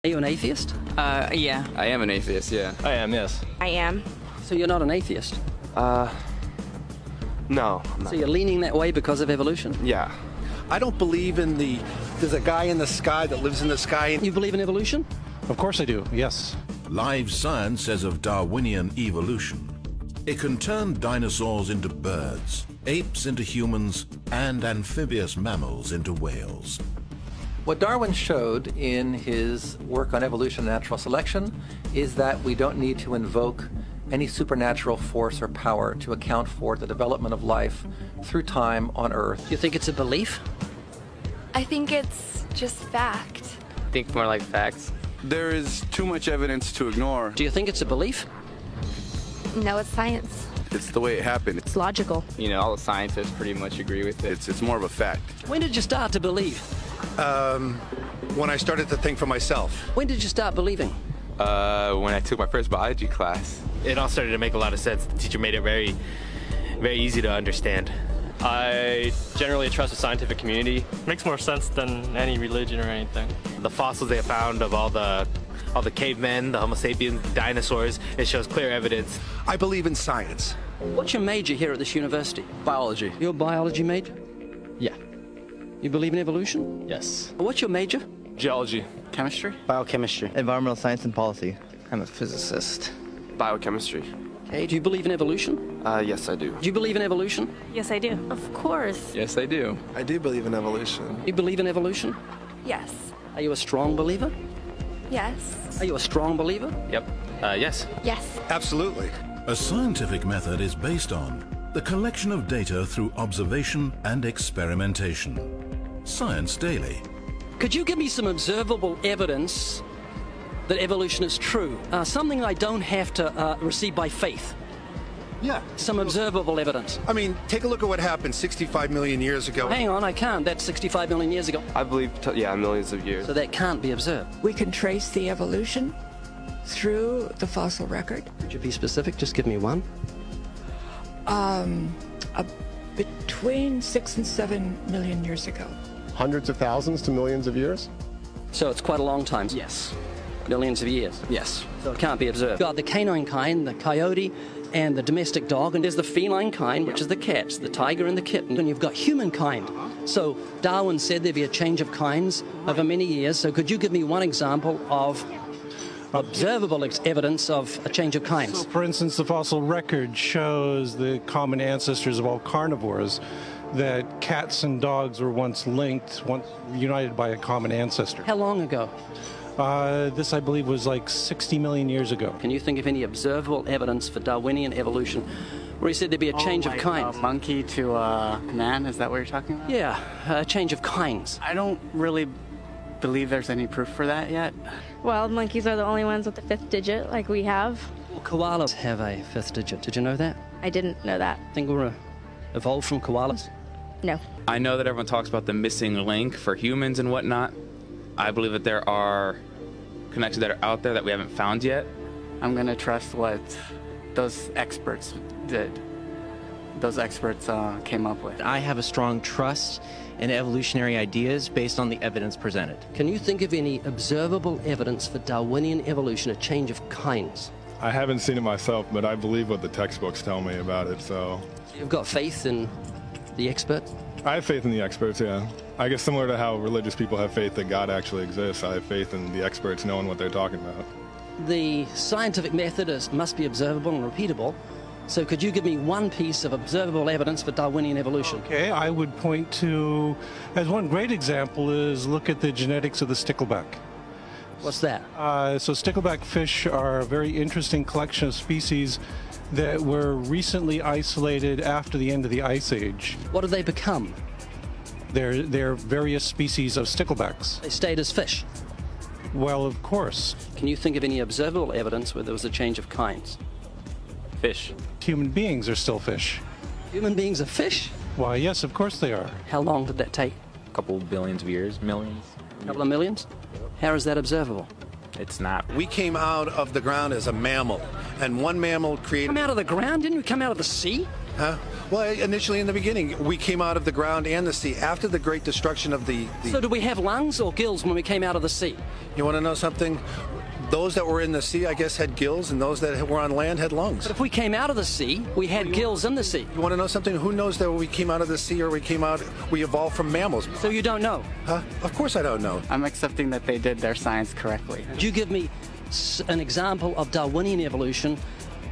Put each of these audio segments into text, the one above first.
Are you an atheist? Yeah. I am an atheist, yeah. I am, yes. I am. So you're not an atheist? No. I'm not. So you're leaning that way because of evolution? Yeah. I don't believe in there's a guy in the sky that lives in the sky. You believe in evolution? Of course I do, yes. Live science says of Darwinian evolution, it can turn dinosaurs into birds, apes into humans, and amphibious mammals into whales. What Darwin showed in his work on evolution and natural selection is that we don't need to invoke any supernatural force or power to account for the development of life through time on Earth. Do you think it's a belief? I think it's just fact. I think more like facts. There is too much evidence to ignore. Do you think it's a belief? No, it's science. It's the way it happened. It's logical. You know, all the scientists pretty much agree with it. It's more of a fact. When did you start to believe? When I started to think for myself. When did you start believing? When I took my first biology class. It all started to make a lot of sense. The teacher made it very, very easy to understand. I generally trust the scientific community. Makes more sense than any religion or anything. The fossils they found of all the cavemen, the Homo sapiens, dinosaurs, it shows clear evidence. I believe in science. What's your major here at this university? Biology. Your biology major? Yeah. You believe in evolution? Yes. What's your major? Geology. Chemistry? Biochemistry. Environmental science and policy. I'm a physicist. Biochemistry. Okay, do you believe in evolution? Yes, I do. Do you believe in evolution? Yes, I do. Of course. Yes, I do. I do believe in evolution. You believe in evolution? Yes. Are you a strong believer? Yes. Are you a strong believer? Yep. Yes. Yes. Absolutely. A scientific method is based on the collection of data through observation and experimentation. Science Daily. Could you give me some observable evidence that evolution is true? Something I don't have to receive by faith. Yeah. Some observable evidence. I mean, take a look at what happened 65 million years ago. Hang on, I can't. That's 65 million years ago. I believe, millions of years. So that can't be observed. We can trace the evolution through the fossil record. Could you be specific? Just give me one. Between 6 and 7 million years ago. Hundreds of thousands to millions of years? So it's quite a long time. Yes. Millions of years. Yes. So it can't be observed. You've got the canine kind, the coyote, and the domestic dog, and there's the feline kind, which is the cats, the tiger and the kitten, and you've got humankind. So Darwin said there'd be a change of kinds over many years, so could you give me one example of observable evidence of a change of kinds? So, for instance, the fossil record shows the common ancestors of all carnivores, that cats and dogs were once linked, once united by a common ancestor. How long ago? This, I believe, was like 60 million years ago. Can you think of any observable evidence for Darwinian evolution where he said there'd be a change of kinds? Monkey to man, is that what you're talking about? Yeah, a change of kinds. I don't really believe there's any proof for that yet. Well, monkeys are the only ones with the 5th digit, like we have. Well, koalas have a 5th digit. Did you know that? I didn't know that. Think we're evolved from koalas? No. I know that everyone talks about the missing link for humans and whatnot. I believe that there are connections that are out there that we haven't found yet. I'm going to trust what those experts did. Those experts came up with. I have a strong trust in evolutionary ideas based on the evidence presented. Can you think of any observable evidence for Darwinian evolution, a change of kinds? I haven't seen it myself, but I believe what the textbooks tell me about it, so... You've got faith in the experts? I have faith in the experts, yeah. I guess similar to how religious people have faith that God actually exists, I have faith in the experts knowing what they're talking about. The scientific method must be observable and repeatable. So could you give me one piece of observable evidence for Darwinian evolution? Okay, I would point to, as one great example is look at the genetics of the stickleback. What's that? So stickleback fish are a very interesting collection of species that were recently isolated after the end of the Ice Age. What did they become? They're various species of sticklebacks. They stayed as fish? Well, of course. Can you think of any observable evidence where there was a change of kinds? Fish. Human beings are still fish. Human beings are fish? Why, yes, of course they are. How long did that take? A couple billions of years, millions. A couple of millions? How is that observable? It's not. We came out of the ground as a mammal, and one mammal created... Come out of the ground? Didn't you come out of the sea? Huh? Well, initially in the beginning, we came out of the ground and the sea. After the great destruction of the... So did we have lungs or gills when we came out of the sea? You want to know something? Those that were in the sea, I guess, had gills, and those that were on land had lungs. But if we came out of the sea, we had gills in the sea. You want to know something? Who knows that we came out of the sea or we evolved from mammals? So you don't know? Huh? Of course I don't know. I'm accepting that they did their science correctly. Could you give me an example of Darwinian evolution,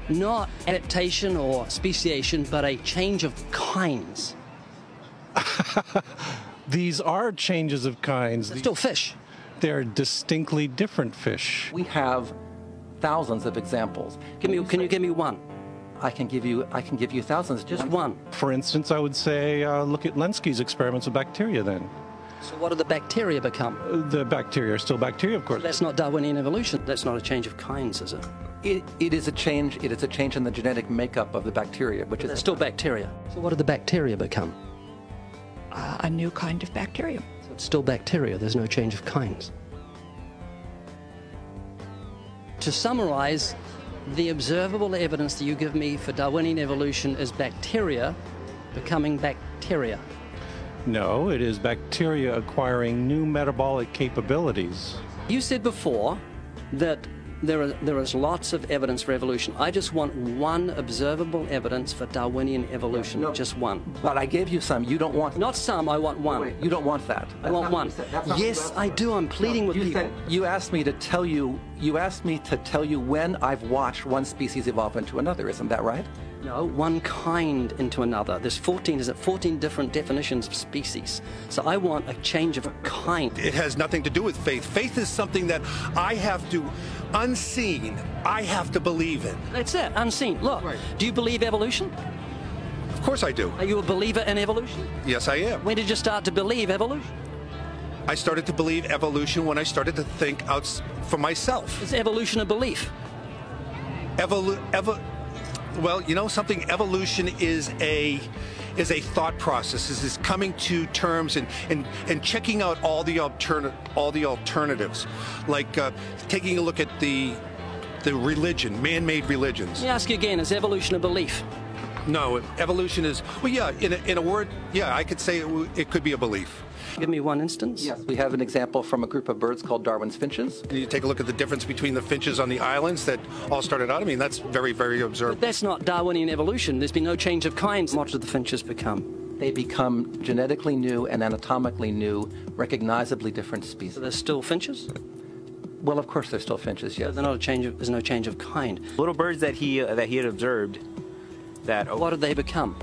not adaptation or speciation, but a change of kinds? These are changes of kinds. They're still fish. They're distinctly different fish. We have thousands of examples. Can you give me one? I can give you thousands. Just one. For instance, I would say look at Lenski's experiments with bacteria then. So what do the bacteria become? The bacteria are still bacteria, of course. So that's not Darwinian evolution. That's not a change of kinds, is it? It is a change. It is a change in the genetic makeup of the bacteria, which is still bacteria. So what do the bacteria become? A new kind of bacterium. So it's still bacteria. There's no change of kinds. To summarize, the observable evidence that you give me for Darwinian evolution is bacteria becoming bacteria. No, it is bacteria acquiring new metabolic capabilities. You said before that there is lots of evidence for evolution. I just want one observable evidence for Darwinian evolution, just one. But I gave you some. You don't want... Not some, I want one. Wait, you don't want that. I want one. Yes, I do. I'm pleading with people. You asked me to tell you when I've watched one species evolve into another. Isn't that right? No, one kind into another. There's 14 different definitions of species. So I want a change of kind. It has nothing to do with faith. Faith is something that I have to, unseen, I have to believe in. That's it, unseen. Look, do you believe evolution? Of course I do. Are you a believer in evolution? Yes, I am. When did you start to believe evolution? I started to believe evolution when I started to think out for myself. Is evolution a belief? Well, you know something? Evolution is a thought process. Is coming to terms and checking out all the alternatives, like taking a look at the religion, man-made religions. Let me ask you again: is evolution a belief? No, evolution is, well, yeah. In a word, yeah, I could say it could be a belief. Give me one instance. Yes, we have an example from a group of birds called Darwin's finches. You take a look at the difference between the finches on the islands that all started out. I mean, that's very, very observable. But that's not Darwinian evolution. There's been no change of kinds. What do the finches become? They become genetically new and anatomically new, recognizably different species. So they're still finches? Well, of course they're still finches, yes. So they're not there's no change of kind. Little birds that he had observed that... What did they become?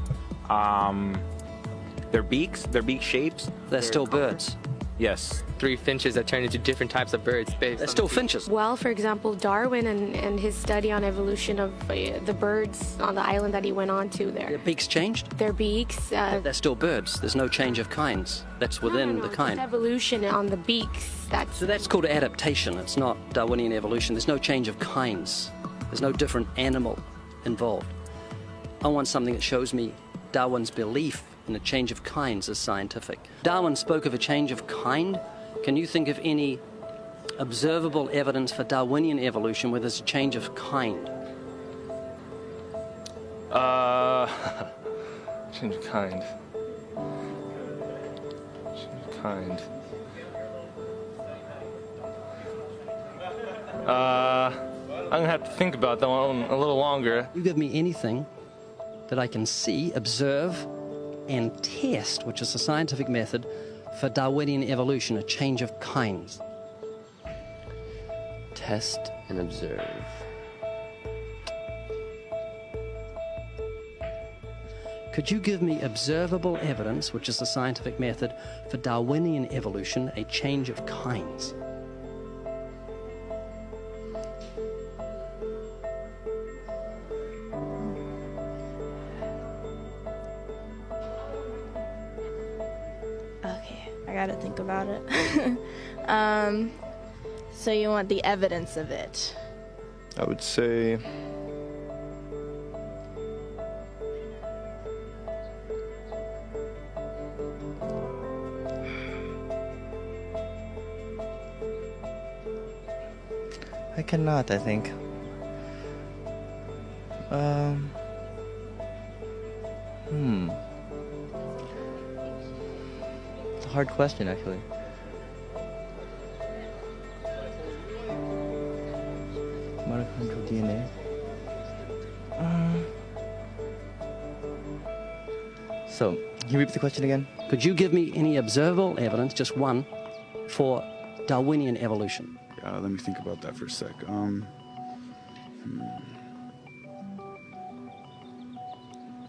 Their beak shapes. They're still birds. Yes. 3 finches that turn into different types of birds. They're still finches. Well, for example, Darwin and his study on evolution of the birds on the island that he went on to there. Their beaks changed? Their beaks. They're still birds. There's no change of kinds. That's within the kind. It's evolution on the beaks. So that's called adaptation. It's not Darwinian evolution. There's no change of kinds. There's no different animal involved. I want something that shows me Darwin's belief in a change of kinds is scientific. Darwin spoke of a change of kind. Can you think of any observable evidence for Darwinian evolution where there's a change of kind? Change of kind. Change of kind. I'm gonna have to think about that one a little longer. You give me anything that I can see, observe, and test, which is a scientific method for Darwinian evolution, a change of kinds. Test and observe. Could you give me observable evidence, which is a scientific method for Darwinian evolution, a change of kinds? I gotta think about it. So you want the evidence of it? I would say... I cannot, I think. It's a hard question, actually. Mitochondrial DNA. So, can you repeat the question again? Could you give me any observable evidence, just one, for Darwinian evolution? Let me think about that for a sec.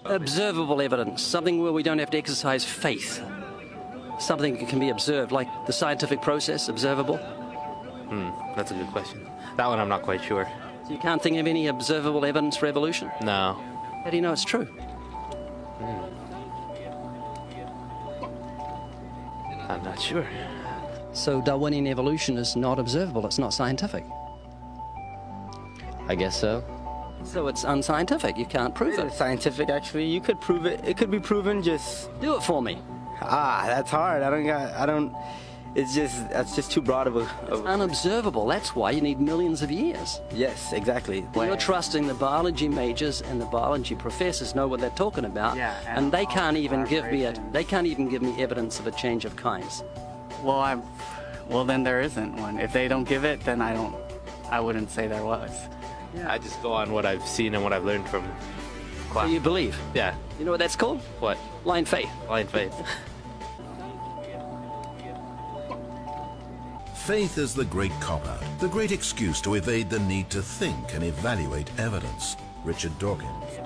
Observable evidence, something where we don't have to exercise faith. Something that can be observed, like the scientific process, observable. That's a good question. That one I'm not quite sure. So you can't think of any observable evidence for evolution? No. How do you know it's true? I'm not sure. So Darwinian evolution is not observable, it's not scientific. I guess so. So it's unscientific, you can't prove it. It's scientific, actually. You could prove it. It could be proven, just... Do it for me. That's hard. That's just too broad of a... It's unobservable, that's why you need millions of years. Yes, exactly. You're trusting the biology majors and the biology professors know what they're talking about, and they can't even give me evidence of a change of kinds. Well, then there isn't one. If they don't give it, then I wouldn't say there was. Yeah. I just go on what I've seen and what I've learned from class. So you believe? Yeah. You know what that's called? What? Blind faith. Blind faith. Faith is the great cop-out, the great excuse to evade the need to think and evaluate evidence. Richard Dawkins.